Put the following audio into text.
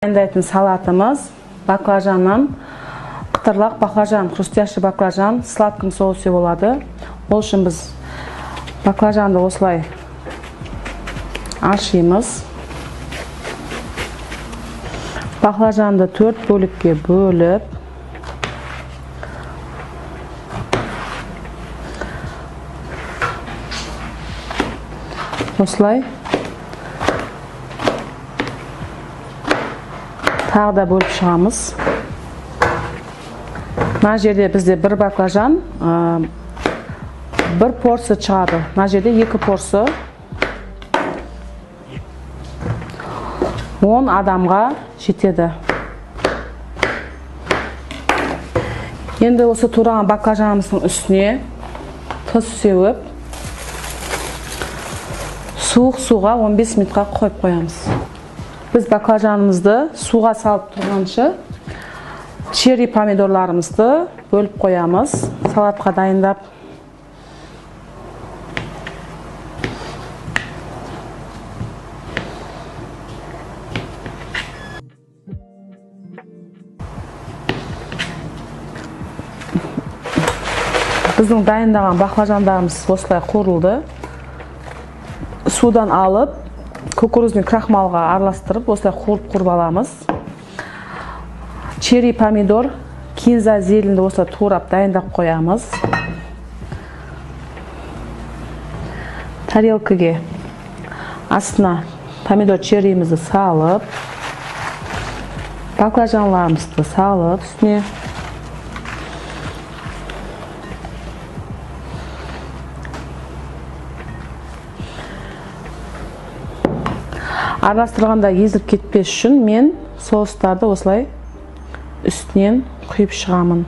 Дайындайтын салатымыз баклажаннан қытырлақ баклажан, хрустящий баклажан, сладком соусы болады. Ол үшін біз баклажанды осылай ашимыз. Баклажанды 4 бөлікке бөліп, осылай тағы да бөліп шығамыз. Мына жерде бізде бір баклажан, бір порция шығады. Мына жерде 2 порция. 10 адамға жетеді. Енді осы тураған баклажанымыздың үстіне тұз сеуіп, суық суға 15 минутқа қойып қоямыз. Біз баклажанымызды суға салып тұрғанша черри помидорларымызды бөліп қоямыз, салатқа дайындап. Біздің дайындаған баклажандарымыз осылай қуырылды. Судан алып, кукурузный крахмалға араластырып, осылай қуырып аламыз. Черри помидор, кинза зелінді осылай турап дайындап қоямыз. Тарелкаге астына помидор черриімізді салып, баклажанларымызды салып, үстіне араластырғанда езіліп кетпес үшін мен соустарды осылай үстінен құйып шығамын.